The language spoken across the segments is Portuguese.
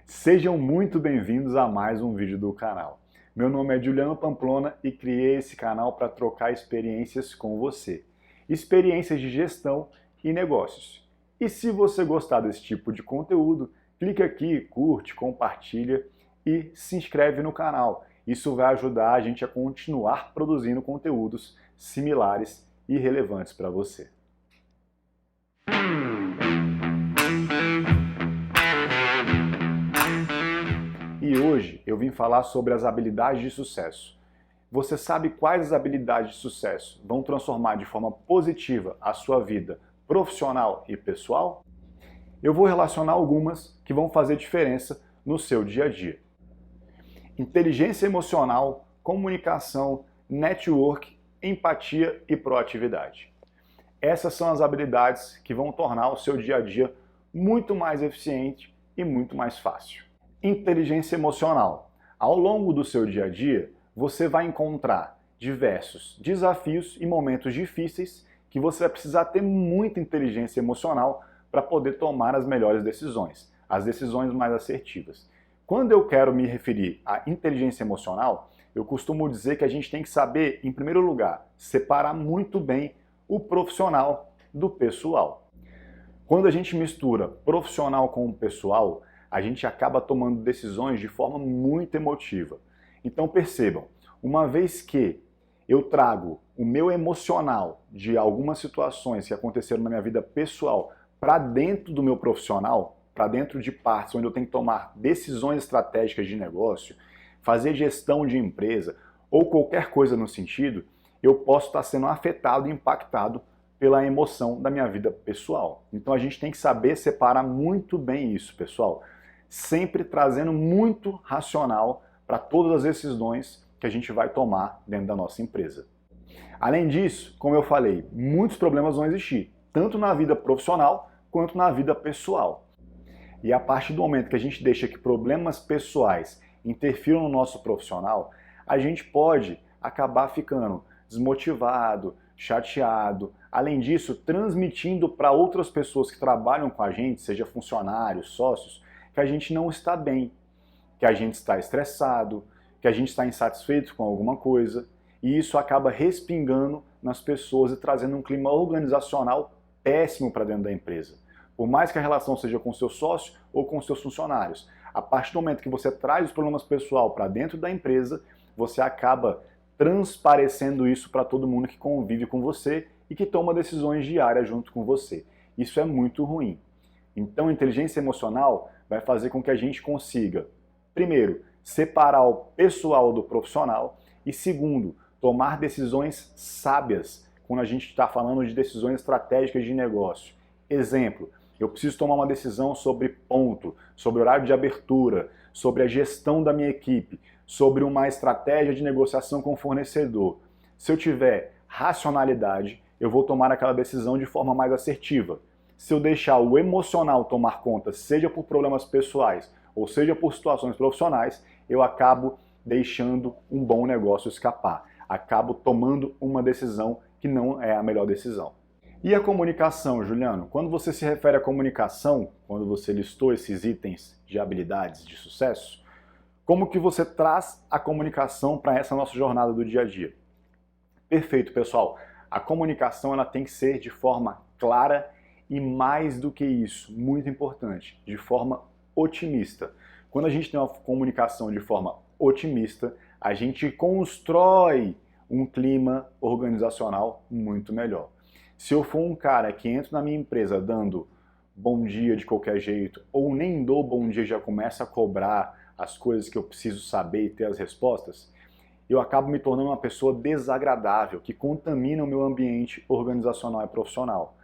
Sejam muito bem-vindos a mais um vídeo do canal. Meu nome é Juliano Pamplona e criei esse canal para trocar experiências com você. Experiências de gestão e negócios. E se você gostar desse tipo de conteúdo, clica aqui, curte, compartilha e se inscreve no canal. Isso vai ajudar a gente a continuar produzindo conteúdos similares e relevantes para você. E hoje eu vim falar sobre as habilidades de sucesso. Você sabe quais as habilidades de sucesso vão transformar de forma positiva a sua vida profissional e pessoal? Eu vou relacionar algumas que vão fazer diferença no seu dia a dia. Inteligência emocional, comunicação, network, empatia e proatividade. Essas são as habilidades que vão tornar o seu dia a dia muito mais eficiente e muito mais fácil. Inteligência emocional. Ao longo do seu dia a dia, você vai encontrar diversos desafios e momentos difíceis que você vai precisar ter muita inteligência emocional para poder tomar as melhores decisões, as decisões mais assertivas. Quando eu quero me referir à inteligência emocional, eu costumo dizer que a gente tem que saber, em primeiro lugar, separar muito bem o profissional do pessoal. Quando a gente mistura profissional com o pessoal, a gente acaba tomando decisões de forma muito emotiva. Então percebam, uma vez que eu trago o meu emocional de algumas situações que aconteceram na minha vida pessoal para dentro do meu profissional, para dentro de partes onde eu tenho que tomar decisões estratégicas de negócio, fazer gestão de empresa ou qualquer coisa no sentido, eu posso estar sendo afetado e impactado pela emoção da minha vida pessoal. Então a gente tem que saber separar muito bem isso, pessoal. Sempre trazendo muito racional para todas as decisões que a gente vai tomar dentro da nossa empresa. Além disso, como eu falei, muitos problemas vão existir, tanto na vida profissional quanto na vida pessoal. E a partir do momento que a gente deixa que problemas pessoais interfiram no nosso profissional, a gente pode acabar ficando desmotivado, chateado. Além disso, transmitindo para outras pessoas que trabalham com a gente, seja funcionários, sócios, que a gente não está bem, que a gente está estressado, que a gente está insatisfeito com alguma coisa, e isso acaba respingando nas pessoas e trazendo um clima organizacional péssimo para dentro da empresa. Por mais que a relação seja com o seu sócio ou com os seus funcionários, a partir do momento que você traz os problemas pessoal para dentro da empresa, você acaba transparecendo isso para todo mundo que convive com você e que toma decisões diárias junto com você. Isso é muito ruim. Então, a inteligência emocional vai fazer com que a gente consiga, primeiro, separar o pessoal do profissional e, segundo, tomar decisões sábias quando a gente está falando de decisões estratégicas de negócio. Exemplo, eu preciso tomar uma decisão sobre ponto, sobre horário de abertura, sobre a gestão da minha equipe, sobre uma estratégia de negociação com o fornecedor. Se eu tiver racionalidade, eu vou tomar aquela decisão de forma mais assertiva. Se eu deixar o emocional tomar conta, seja por problemas pessoais ou seja por situações profissionais, eu acabo deixando um bom negócio escapar. Acabo tomando uma decisão que não é a melhor decisão. E a comunicação, Juliano? Quando você se refere à comunicação, quando você listou esses itens de habilidades de sucesso, como que você traz a comunicação para essa nossa jornada do dia a dia? Perfeito, pessoal. A comunicação ela tem que ser de forma clara e, mais do que isso, muito importante, de forma otimista. Quando a gente tem uma comunicação de forma otimista, a gente constrói um clima organizacional muito melhor. Se eu for um cara que entra na minha empresa dando bom dia de qualquer jeito, ou nem dou bom dia e já começa a cobrar as coisas que eu preciso saber e ter as respostas, eu acabo me tornando uma pessoa desagradável, que contamina o meu ambiente organizacional e profissional.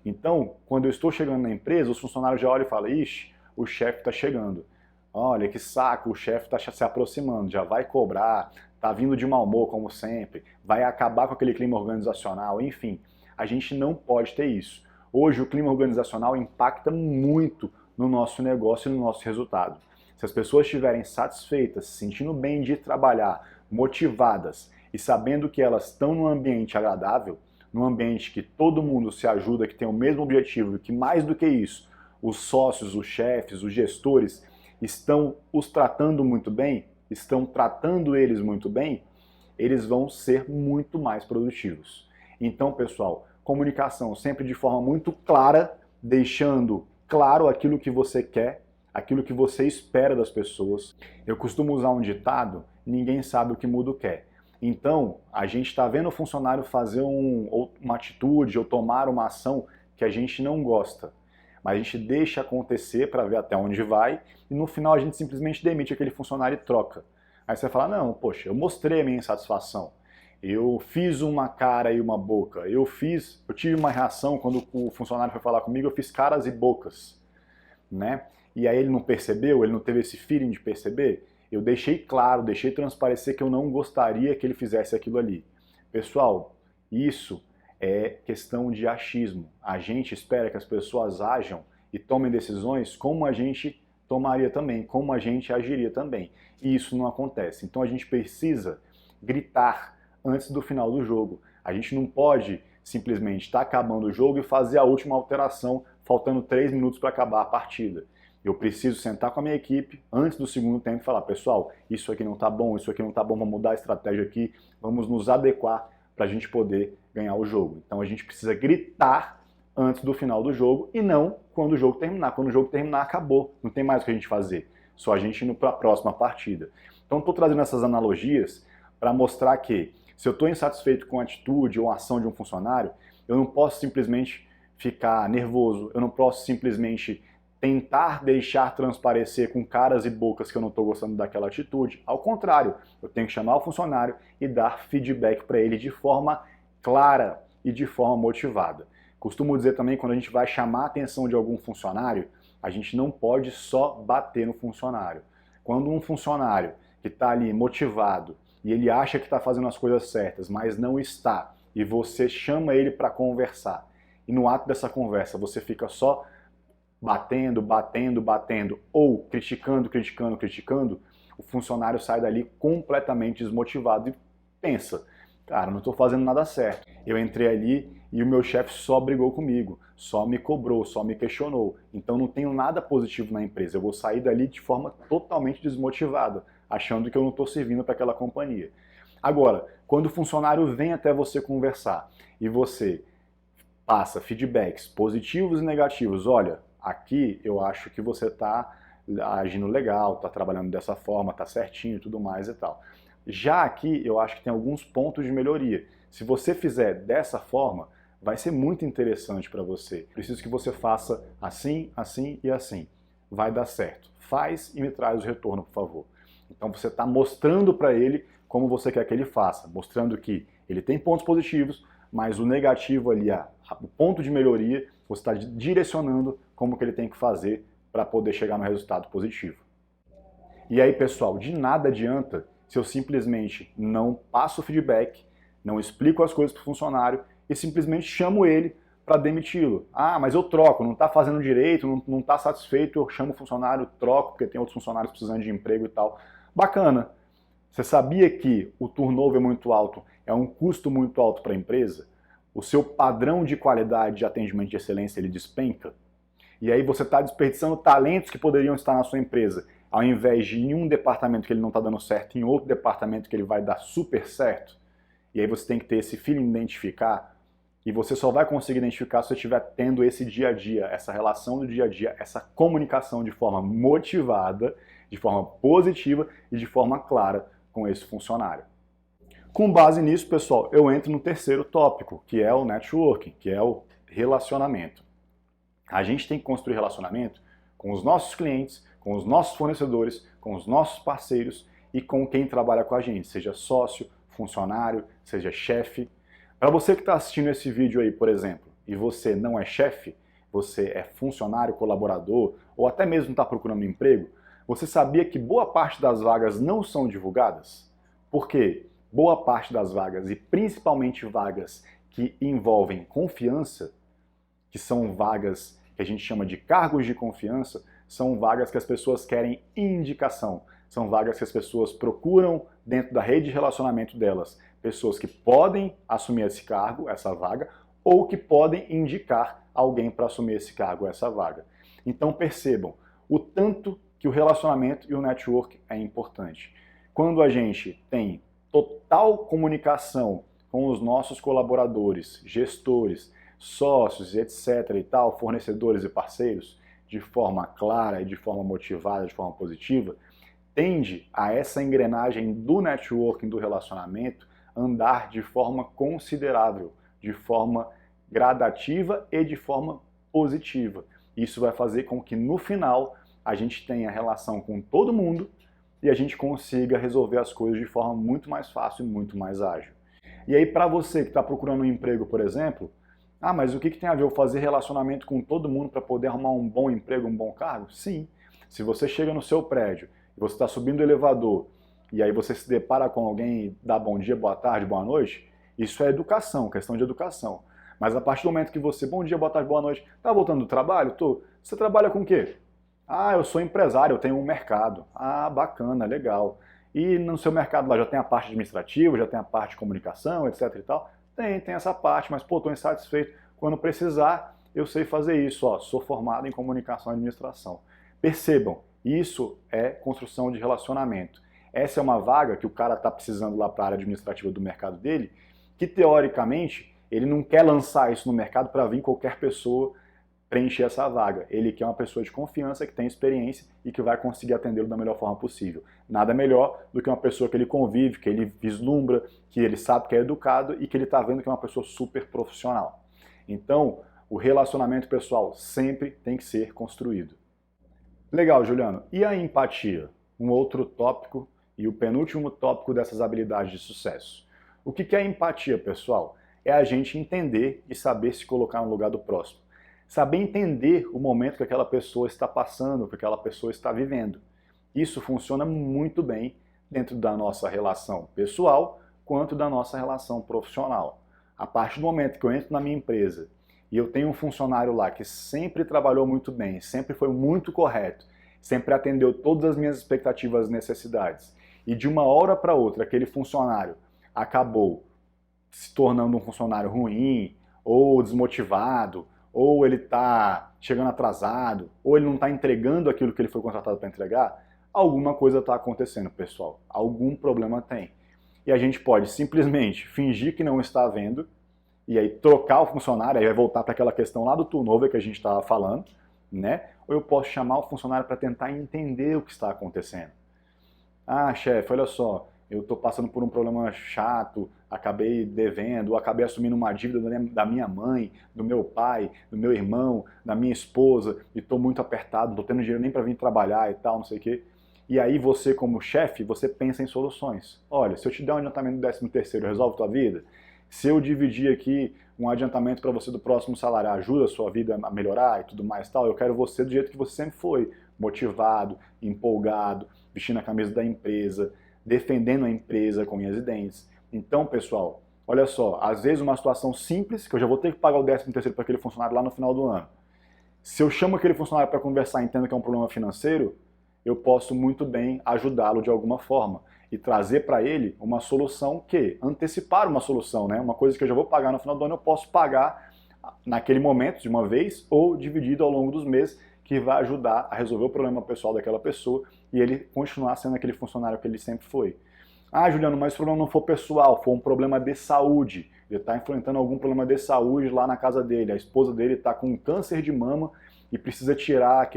Então, quando eu estou chegando na empresa, os funcionários já olham e falam, ixi, o chefe está chegando. Olha que saco, o chefe está se aproximando, já vai cobrar, está vindo de mau humor como sempre, vai acabar com aquele clima organizacional, enfim. A gente não pode ter isso. Hoje o clima organizacional impacta muito no nosso negócio e no nosso resultado. Se as pessoas estiverem satisfeitas, se sentindo bem de trabalhar, motivadas e sabendo que elas estão num ambiente agradável, num ambiente que todo mundo se ajuda, que tem o mesmo objetivo e que mais do que isso, os sócios, os chefes, os gestores estão os tratando muito bem, estão tratando eles muito bem, eles vão ser muito mais produtivos. Então, pessoal, comunicação sempre de forma muito clara, deixando claro aquilo que você quer, aquilo que você espera das pessoas. Eu costumo usar um ditado: ninguém sabe o que mudo quer. Então, a gente está vendo o funcionário fazer uma atitude ou tomar uma ação que a gente não gosta, mas a gente deixa acontecer para ver até onde vai e no final a gente simplesmente demite aquele funcionário e troca. Aí você fala: não, poxa, eu mostrei a minha insatisfação, eu fiz uma cara e uma boca, eu tive uma reação quando o funcionário foi falar comigo, eu fiz caras e bocas, né? E aí ele não percebeu, ele não teve esse feeling de perceber. Eu deixei claro, deixei transparecer que eu não gostaria que ele fizesse aquilo ali. Pessoal, isso é questão de achismo. A gente espera que as pessoas ajam e tomem decisões como a gente tomaria também, como a gente agiria também. E isso não acontece. Então a gente precisa gritar antes do final do jogo. A gente não pode simplesmente estar acabando o jogo e fazer a última alteração faltando 3 minutos para acabar a partida. Eu preciso sentar com a minha equipe antes do segundo tempo e falar: pessoal, isso aqui não está bom, isso aqui não está bom, vamos mudar a estratégia aqui, vamos nos adequar para a gente poder ganhar o jogo. Então a gente precisa gritar antes do final do jogo e não quando o jogo terminar. Quando o jogo terminar, acabou, não tem mais o que a gente fazer, só a gente indo para a próxima partida. Então estou trazendo essas analogias para mostrar que se eu estou insatisfeito com a atitude ou a ação de um funcionário, eu não posso simplesmente ficar nervoso, eu não posso simplesmente tentar deixar transparecer com caras e bocas que eu não estou gostando daquela atitude. Ao contrário, eu tenho que chamar o funcionário e dar feedback para ele de forma clara e de forma motivada. Costumo dizer também, quando a gente vai chamar a atenção de algum funcionário, a gente não pode só bater no funcionário. Quando um funcionário que está ali motivado e ele acha que está fazendo as coisas certas, mas não está, e você chama ele para conversar, e no ato dessa conversa você fica só batendo, ou criticando, o funcionário sai dali completamente desmotivado e pensa: cara, não estou fazendo nada certo. Eu entrei ali e o meu chefe só brigou comigo, só me cobrou, só me questionou. Então não tenho nada positivo na empresa. Eu vou sair dali de forma totalmente desmotivada, achando que eu não estou servindo para aquela companhia. Agora, quando o funcionário vem até você conversar e você passa feedbacks positivos e negativos: olha, aqui eu acho que você está agindo legal, está trabalhando dessa forma, está certinho e tudo mais e tal. Já aqui eu acho que tem alguns pontos de melhoria. Se você fizer dessa forma, vai ser muito interessante para você. Preciso que você faça assim, assim e assim. Vai dar certo. Faz e me traz o retorno, por favor. Então você está mostrando para ele como você quer que ele faça, mostrando que ele tem pontos positivos, mas o negativo ali, o ponto de melhoria, você está direcionando como que ele tem que fazer para poder chegar no resultado positivo. E aí, pessoal, de nada adianta se eu simplesmente não passo o feedback, não explico as coisas para o funcionário e simplesmente chamo ele para demiti-lo. Ah, mas eu troco, não está fazendo direito, não está satisfeito, eu chamo o funcionário, troco, porque tem outros funcionários precisando de emprego e tal. Bacana. Você sabia que o turnover muito alto é um custo muito alto para a empresa? O seu padrão de qualidade de atendimento de excelência ele despenca? E aí você está desperdiçando talentos que poderiam estar na sua empresa, ao invés de em um departamento que ele não está dando certo, em outro departamento que ele vai dar super certo. E aí você tem que ter esse feeling de identificar, e você só vai conseguir identificar se você estiver tendo esse dia a dia, essa relação do dia a dia, essa comunicação de forma motivada, de forma positiva e de forma clara com esse funcionário. Com base nisso, pessoal, eu entro no terceiro tópico, que é o networking, que é o relacionamento. A gente tem que construir relacionamento com os nossos clientes, com os nossos fornecedores, com os nossos parceiros e com quem trabalha com a gente, seja sócio, funcionário, seja chefe. Para você que está assistindo esse vídeo aí, por exemplo, e você não é chefe, você é funcionário, colaborador, ou até mesmo está procurando emprego, você sabia que boa parte das vagas não são divulgadas? Por quê? Boa parte das vagas, e principalmente vagas que envolvem confiança, que são vagas que a gente chama de cargos de confiança, são vagas que as pessoas querem indicação, são vagas que as pessoas procuram dentro da rede de relacionamento delas, pessoas que podem assumir esse cargo, essa vaga, ou que podem indicar alguém para assumir esse cargo, essa vaga. Então percebam o tanto que o relacionamento e o network é importante. Quando a gente tem total comunicação com os nossos colaboradores, gestores, sócios, etc. e tal, fornecedores e parceiros, de forma clara e de forma motivada, de forma positiva, tende a essa engrenagem do networking, do relacionamento, andar de forma considerável, de forma gradativa e de forma positiva. Isso vai fazer com que no final a gente tenha relação com todo mundo e a gente consiga resolver as coisas de forma muito mais fácil e muito mais ágil. E aí, para você que está procurando um emprego, por exemplo, mas o que tem a ver eu fazer relacionamento com todo mundo para poder arrumar um bom emprego, um bom cargo? Sim. Se você chega no seu prédio e você está subindo o elevador e aí você se depara com alguém e dá bom dia, boa tarde, boa noite, isso é educação, questão de educação. Mas a partir do momento que você, bom dia, boa tarde, boa noite, tá voltando do trabalho? Tô. Você trabalha com o quê? Eu sou empresário, eu tenho um mercado. Bacana, legal. E no seu mercado lá já tem a parte administrativa, já tem a parte de comunicação, etc e tal? Tem essa parte, mas pô, tô insatisfeito. Quando precisar, eu sei fazer isso, sou formado em comunicação e administração. Percebam, isso é construção de relacionamento. Essa é uma vaga que o cara está precisando lá para a área administrativa do mercado dele, que teoricamente ele não quer lançar isso no mercado para vir qualquer pessoa preencher essa vaga. Ele quer uma pessoa de confiança, que tem experiência e que vai conseguir atendê-lo da melhor forma possível. Nada melhor do que uma pessoa que ele convive, que ele vislumbra, que ele sabe que é educado e que ele está vendo que é uma pessoa super profissional. Então, o relacionamento pessoal sempre tem que ser construído. Legal, Juliano. E a empatia? Um outro tópico e o penúltimo tópico dessas habilidades de sucesso. O que é empatia, pessoal? É a gente entender e saber se colocar no lugar do próximo. Saber entender o momento que aquela pessoa está passando, que aquela pessoa está vivendo. Isso funciona muito bem dentro da nossa relação pessoal quanto da nossa relação profissional. A partir do momento que eu entro na minha empresa e eu tenho um funcionário lá que sempre trabalhou muito bem, sempre foi muito correto, sempre atendeu todas as minhas expectativas e necessidades, e de uma hora para outra aquele funcionário acabou se tornando um funcionário ruim, ou desmotivado, ou ele está chegando atrasado, ou ele não está entregando aquilo que ele foi contratado para entregar, alguma coisa está acontecendo, pessoal. Algum problema tem. E a gente pode simplesmente fingir que não está vendo, e aí trocar o funcionário, aí vai voltar para aquela questão lá do turnover que a gente estava falando, né? Ou eu posso chamar o funcionário para tentar entender o que está acontecendo. Chefe, olha só, eu estou passando por um problema chato, acabei devendo, ou acabei assumindo uma dívida da minha mãe, do meu pai, do meu irmão, da minha esposa, e estou muito apertado, não estou tendo dinheiro nem para vir trabalhar e tal, não sei o quê. E aí você, como chefe, você pensa em soluções. Olha, se eu te der um adiantamento do 13º, resolve a tua vida? Se eu dividir aqui um adiantamento para você do próximo salário, ajuda a sua vida a melhorar e tudo mais tal, eu quero você do jeito que você sempre foi, motivado, empolgado, vestindo a camisa da empresa, defendendo a empresa com unhas e dentes. Então, pessoal, olha só, às vezes uma situação simples, que eu já vou ter que pagar o 13º para aquele funcionário lá no final do ano. Se eu chamo aquele funcionário para conversar e entendo que é um problema financeiro, eu posso muito bem ajudá-lo de alguma forma e trazer para ele uma solução antecipar uma solução, né? Uma coisa que eu já vou pagar no final do ano, eu posso pagar naquele momento de uma vez ou dividido ao longo dos meses, que vai ajudar a resolver o problema pessoal daquela pessoa e ele continuar sendo aquele funcionário que ele sempre foi. Juliano, mas se o problema não for pessoal, for um problema de saúde, ele está enfrentando algum problema de saúde lá na casa dele, a esposa dele está com câncer de mama e precisa tirar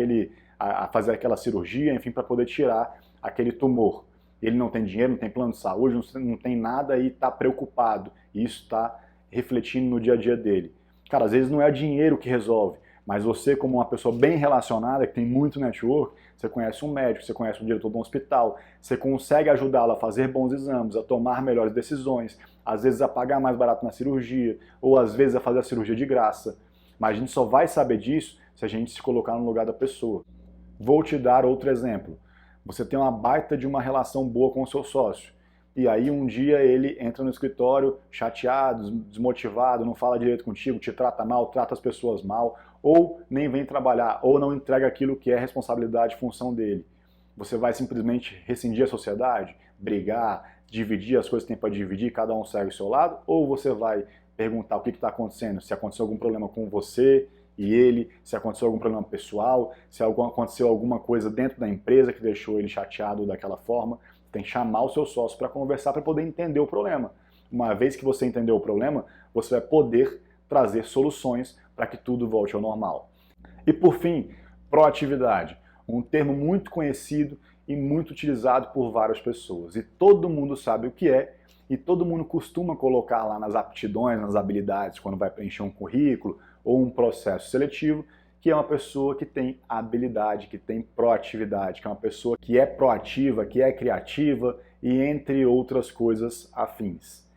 fazer aquela cirurgia, enfim, para poder tirar aquele tumor. Ele não tem dinheiro, não tem plano de saúde, não tem nada e está preocupado. E isso está refletindo no dia a dia dele. Cara, às vezes não é dinheiro que resolve, mas você, como uma pessoa bem relacionada, que tem muito network, você conhece um médico, você conhece um diretor de um hospital, você consegue ajudá-lo a fazer bons exames, a tomar melhores decisões, às vezes a pagar mais barato na cirurgia, ou às vezes a fazer a cirurgia de graça. Mas a gente só vai saber disso se a gente se colocar no lugar da pessoa. Vou te dar outro exemplo. Você tem uma baita de uma relação boa com o seu sócio. E aí um dia ele entra no escritório chateado, desmotivado, não fala direito contigo, te trata mal, trata as pessoas mal, ou nem vem trabalhar, ou não entrega aquilo que é responsabilidade e função dele. Você vai simplesmente rescindir a sociedade, brigar, dividir as coisas que tem para dividir, cada um segue o seu lado, ou você vai perguntar o que está acontecendo, se aconteceu algum problema com você, ele, se aconteceu algum problema pessoal, se aconteceu alguma coisa dentro da empresa que deixou ele chateado daquela forma. Tem que chamar o seu sócio para conversar, para poder entender o problema. Uma vez que você entendeu o problema, você vai poder trazer soluções para que tudo volte ao normal. E por fim, proatividade, um termo muito conhecido e muito utilizado por várias pessoas. E todo mundo sabe o que é, e todo mundo costuma colocar lá nas aptidões, nas habilidades, quando vai preencher um currículo ou um processo seletivo, que é uma pessoa que tem habilidade, que tem proatividade, que é uma pessoa que é proativa, que é criativa e entre outras coisas afins.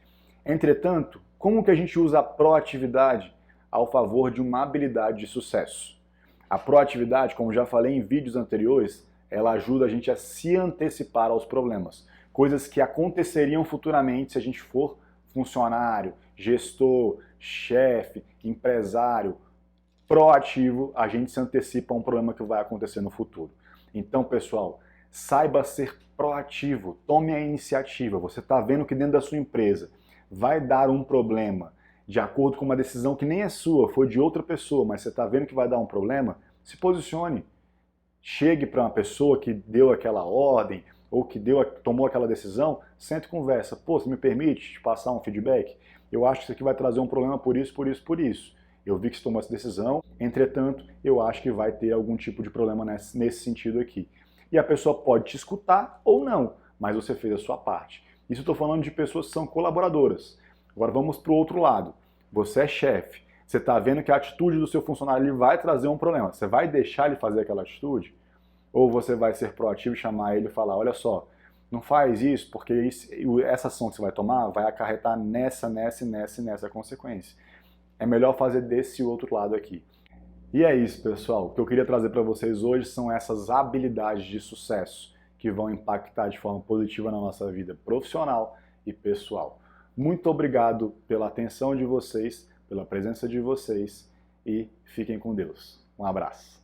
Entretanto, como que a gente usa a proatividade ao favor de uma habilidade de sucesso? A proatividade, como já falei em vídeos anteriores, ela ajuda a gente a se antecipar aos problemas. Coisas que aconteceriam futuramente se a gente for funcionário, gestor, chefe, empresário, proativo, a gente se antecipa a um problema que vai acontecer no futuro. Então, pessoal, saiba ser proativo, tome a iniciativa. Você está vendo que dentro da sua empresa vai dar um problema de acordo com uma decisão que nem é sua, foi de outra pessoa, mas você está vendo que vai dar um problema, se posicione. Chegue para uma pessoa que deu aquela ordem ou que tomou aquela decisão, sente e conversa. Pô, você me permite te passar um feedback? Eu acho que isso aqui vai trazer um problema por isso, por isso, por isso. Eu vi que você tomou essa decisão, entretanto, eu acho que vai ter algum tipo de problema nesse sentido aqui. E a pessoa pode te escutar ou não, mas você fez a sua parte. Isso eu estou falando de pessoas que são colaboradoras. Agora vamos para o outro lado. Você é chefe, você está vendo que a atitude do seu funcionário ele vai trazer um problema. Você vai deixar ele fazer aquela atitude? Ou você vai ser proativo e chamar ele e falar, olha só, não faz isso porque essa ação que você vai tomar vai acarretar nessa consequência. É melhor fazer desse outro lado aqui. E é isso, pessoal. O que eu queria trazer para vocês hoje são essas habilidades de sucesso que vão impactar de forma positiva na nossa vida profissional e pessoal. Muito obrigado pela atenção de vocês, pela presença de vocês e fiquem com Deus. Um abraço.